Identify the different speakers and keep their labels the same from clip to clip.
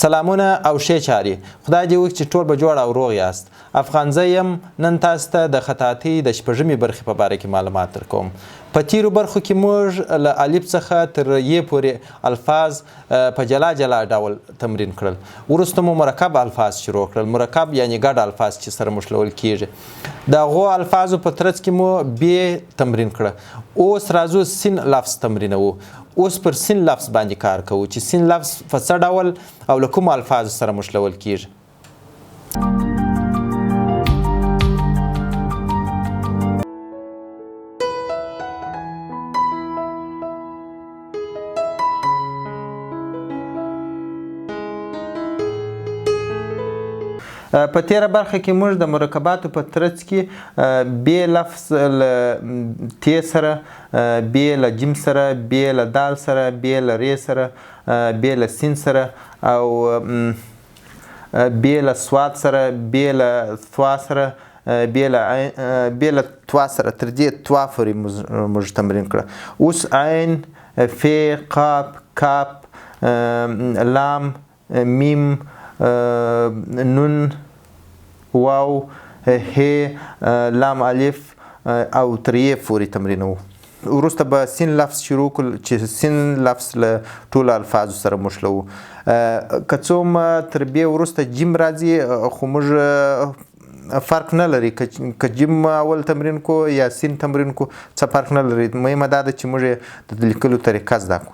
Speaker 1: سلامونه او ښې چارې. خدای دې وکړي چې ټول به جوړ او روغ یاست. افغان زه یم. نن تاسو ته د خطاطۍ د شپږمې برخې په باره کې معلومات درکوم. په تیرو برخو کې موږ له الف څخه تر ی پورې الفاظ په جلا جلا ډول تمرین کړل. وروسته مو مرکب الفاظ شروع کړل. مرکب یعنې ګډ الفاظ چې سره مشلول کیږي. د هغو الفاظو په ترڅ کې مو ب تمرین کړه. اوس راځو سین لفظ تمرینوو. اوس پر سین لفظ باندې کار کوو چې سین لفظ په څه ډول او له کومو الفاظو سره مشلول کیږي. په تیره برخه کې موږ د مرکباتو په ترڅ کې ب لفظ له ت سره، ب له جیم سره، ب له دال سره، ب له ر سره، ب له سین سره او ب له سواد سره، ب له ثوا سره، ب له توا سره تر دې توا پورې موږ تمرین کړه. اوس عین، ف، قاف، کاف، لام، میم، نون، واو، ه، لام الف او تر ی پورې تمرینوو. وروسته به سین لفظ شروع کړو چې سین لفظ له ټولو الفاظو سره مشلوو. که څه هم تر ب وروسته جیم راځي خو موږ فرق نه لري که جیم اول تمرین کو یا سین تمرین کو څه فرق نه لري. مهمه دا ده چې موږ د لیکلو طریقه زده کړو.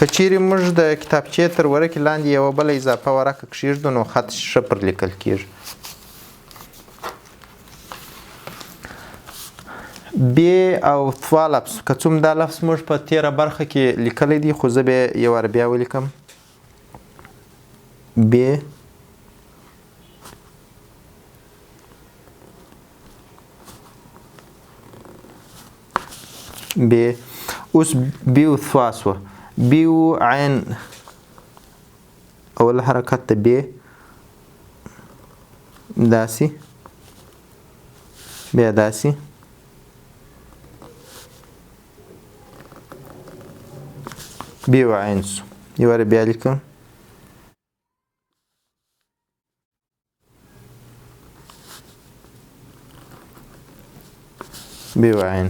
Speaker 1: که چیرې موږ د کتابچې تر ورقې لاندې یوه بله اضافه ورقه کښېږدو نو خط ښه پر لیکل کېږي. ب او ثوا لفظ که څوم دا لفظ موږ په تیره برخه کې لیکلی دی خو زه به یو وار بیا ولیکم. ب اوس بیو ثوا سوه. بیو عین اول حرکت ته ب داسې بیا داسې بیو عین سو. یو وار بیا لیکم. بیو عین.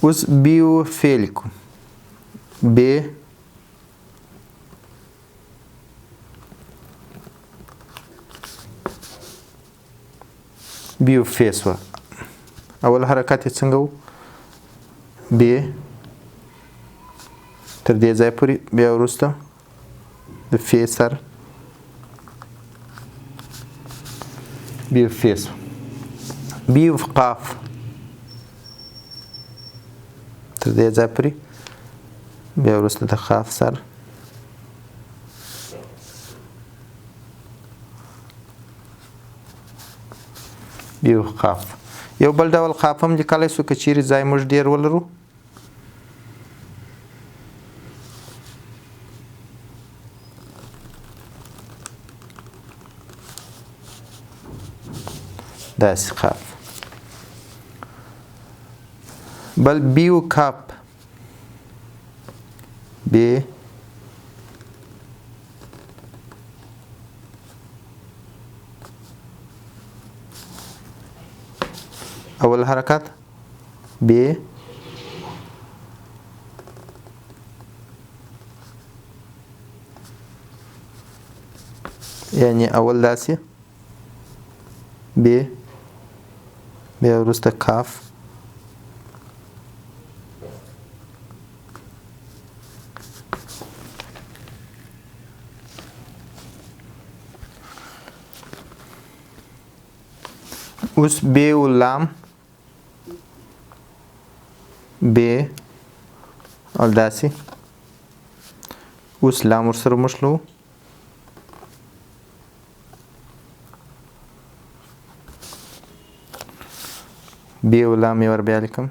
Speaker 1: اوس بیو فعل کوم. ب بیو فیس و اول حرکت یې څنګه و؟ ب تر دې ځای پورې، بیا وروسته د فی سر بیو فیس و. بیو قاف تر دې ځای پورې، بیا وروسته د خاف سر بیو خاف. یو بل ډول خاف هم لیکلی سو که چیرې ځای موږ ډېر ولرو. داسې خاف. بل بیو کاپ. ب اول حرکت ب یعنی اول داسې ب بیا وروسته کاف اوس ب و لام ب او داسې اوس لام ورسره مشلو. ب و لام یې ور بیا لیکم.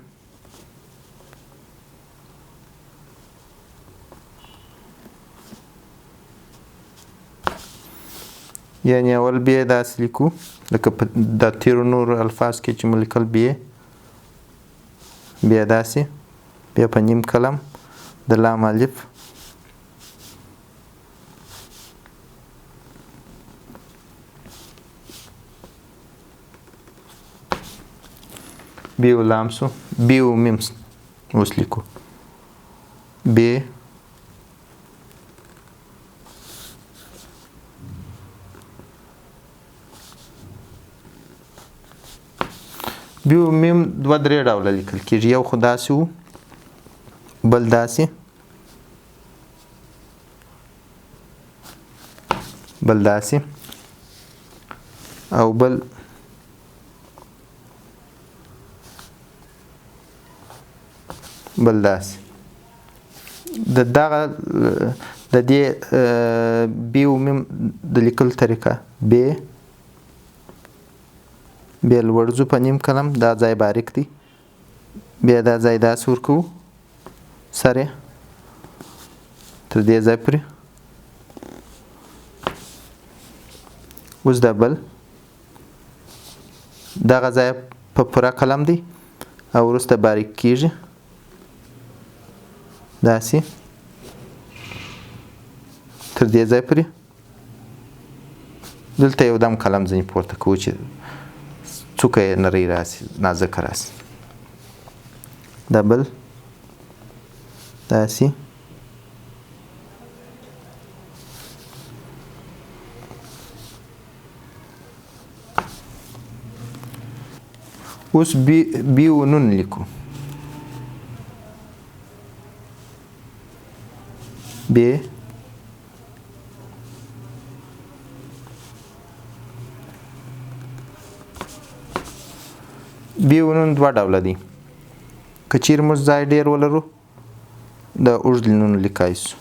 Speaker 1: یعنی اول بیا داسې لیکو لکه په د تیرو نورو الفاظ کې چې مو لیکل بیا داسې بیا په نیم کلم د لام الف بیو لام سو بیو میم اوس لیکو بی بیو میم دوه درې ډوله لیکل کېږي یو خو داسې و بل داسې او بل داسې د دغه د دې بیو میم د لیکلو طریقه بی بیا لوړ ځو په نیم کلم دا ځای باریک دی بیا دا ځای داسې ورکوو سر یې تر دې ځای پورې اوس دا بل دغه ځای په پوره قلم دی او وروسته باریک کیږي داسې تر دې ځای پورې دلته یو دم قلم ځینې پورته کوو چې څوکه یې نری راسي نازکه راسي دا بل داسې اوس بیو نون لیکو بی بیو نون دوه ډوله دي که چیرې موږ ځای ډېر ولرو د اوږد نون لیکای سو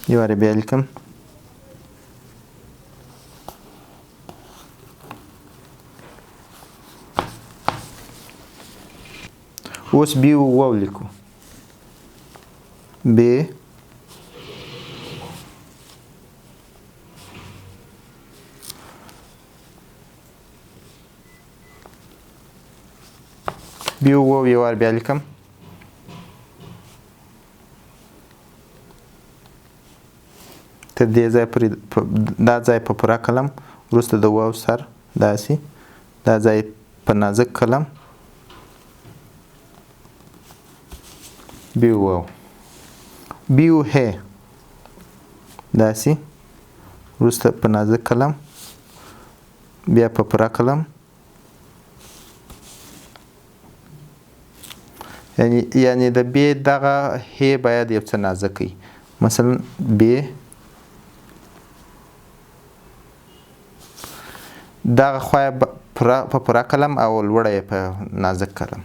Speaker 1: یو وارې بیا لیکم اوس بیو واو لیکو بی بیو واو یو وار بیا لیکم تر دې ځای پورې دا ځای په پوره قلم وروسته د واو سر داسې دا ځای په نازک قلم بیو واو بیو هی داسې وروسته په نازک قلم بیا په پوره قلم یعنی د بی دغه هی باید یو څه نازک وي مثلا بی دغه خوا یې په پوره قلم او لوړه یې په نازک قلم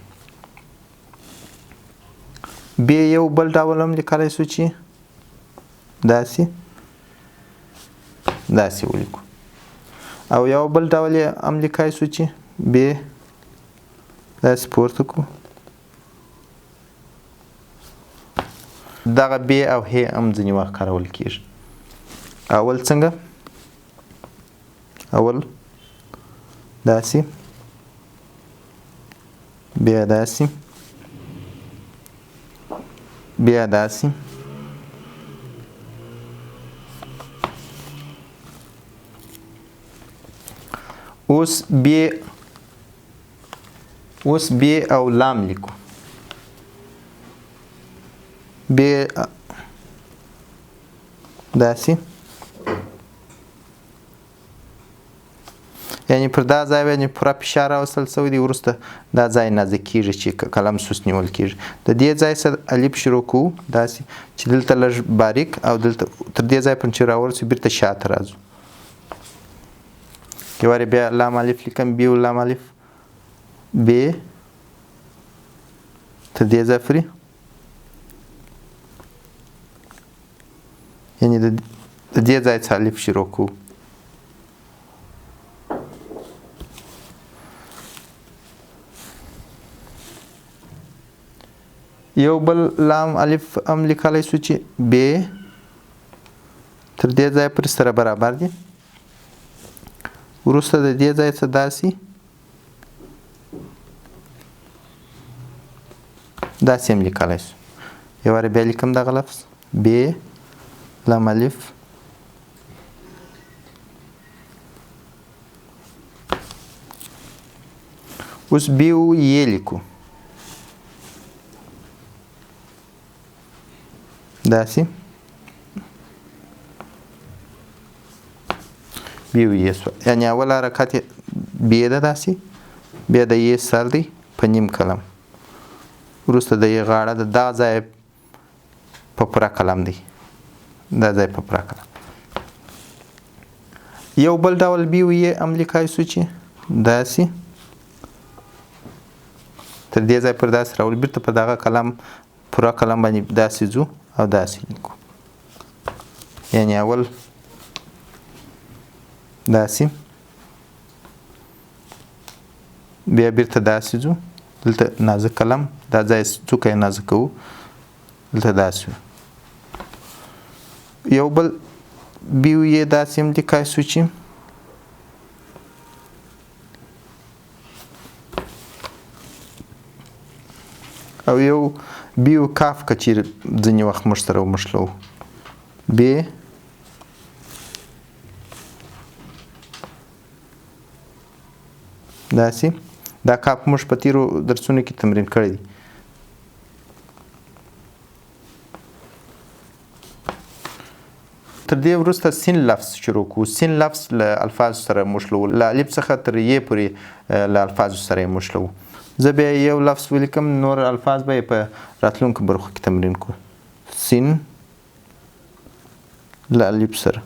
Speaker 1: بی یو بل ډول هم لیکلی سو چې داسې ولیکو او یو بل ډول یې هم لیکای سو چې بی داسې پورته کړو دغه بی او هی هم ځینې وخت کارول کېږي اول څنګه اول داسې بیا داسې بیا داسې اوس بی او لام لیکو بی داسې یعنی پر دا ځای باندې پوره فشار راوستل سوی دی وروسته دا ځای نازک کېږي چې قلم سوس نیول کېږي د دې ځای سره الف شروع کوو داسې چې دلته لږ باریک او دلته تر دې ځای پورې چې راورسو بیرته شاته راځو یو وارې بیا لام الف لیکم بیو لام الف بی تر دې ځای پورې یعنی د دې ځای څخه الف شروع کوو یو بل لام الف هم لیکلی سو چې بی تر دې ځای پورې سره برابر دي وروسته د دې ځای څخه داسې هم لیکلی شو. یو واره بیا لیکم دغه لفظ ب لام الف اوس بیو یې لیکو داسې بیو یې سوه، یعنې اول حرکت یې بې ده داسې، بیا د یې سر دی په نیم کلم، وروسته د یې غاړه ده، دغه ځای په پوره کلم دی، دا ځای په پوره کلم. یو بل ډول بیو یې هم لیکای سو چې داسې تر دې ځای پر داسې راولو، بیرته په دغه کلم پوره کلم باندې داسې ځو او داسې لیکو، یعنې اول داسې بیا بیرته داسې ځو، دلته نازک کلم دا ځای څوکه یې نازک کوو، دلته داسې یو بل بیو یې داسې هم لیکای سو چې او یو بیو کاف که چیرې ځینې وخت موږ سره ومښلوو ب داسې، دا کاف موږ په تیرو درسونو کې تمرین کړی دی. تر دې وروسته سین لفظ شروع کړو. سین لفظ له الفاظو سره موښلوو، له الف څخه تر یې پورې له الفاظو سره یې موښلوو. زه بیا یو لفظ ولیکم، نور الفاظ به یې په راتلونکو برخو کې تمرین کړو. سین له الف سره،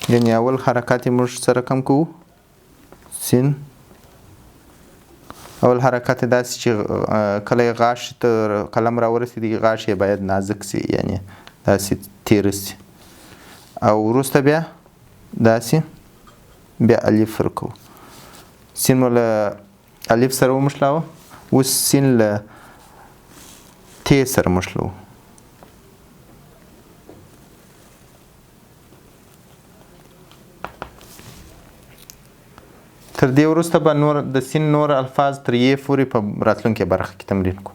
Speaker 1: یعنې اول حرکات یې موږ سره کم کوو. سین اول حرکت داسې چې کله یې غاښ ته قلم راورسېدي غاښ یې باید نازک سي، یعنې داسې تیره سي، او وروسته بیا داسې بیا الف ورکوو. سین مو له الف سره ومښلاوه، اوس سین له ت سره مښلوو. تر دې وروسته به نور د سین نور الفاظ تر یې پورې په راتلونکې برخه کې تمرین کړو.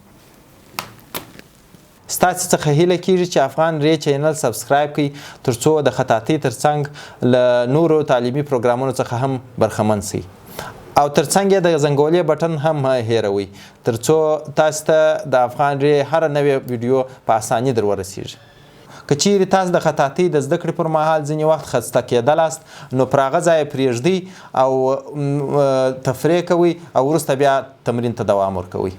Speaker 1: ستاسې څخه هیله کیږي چې افغان ری چینل سبسکرایب کړئ ترڅو د خطاطۍ ترڅنګ له نورو تعلیمي پروګرامونو څخه هم برخمن شئ، او ترڅنګ یې د زنګولې بټن هم مه هیروئ ترڅو تاسو ته د افغان ری هره نوې ویډیو په اسانۍ در ورسیږي. که چیرې تاسو د خطاطۍ د زده کړې پر مهال ځینې وخت خسته کېدلاست، نو پر هغه ځای پرېږدئ او تفریح کوئ او وروسته بیا تمرین ته دوام ورکوئ.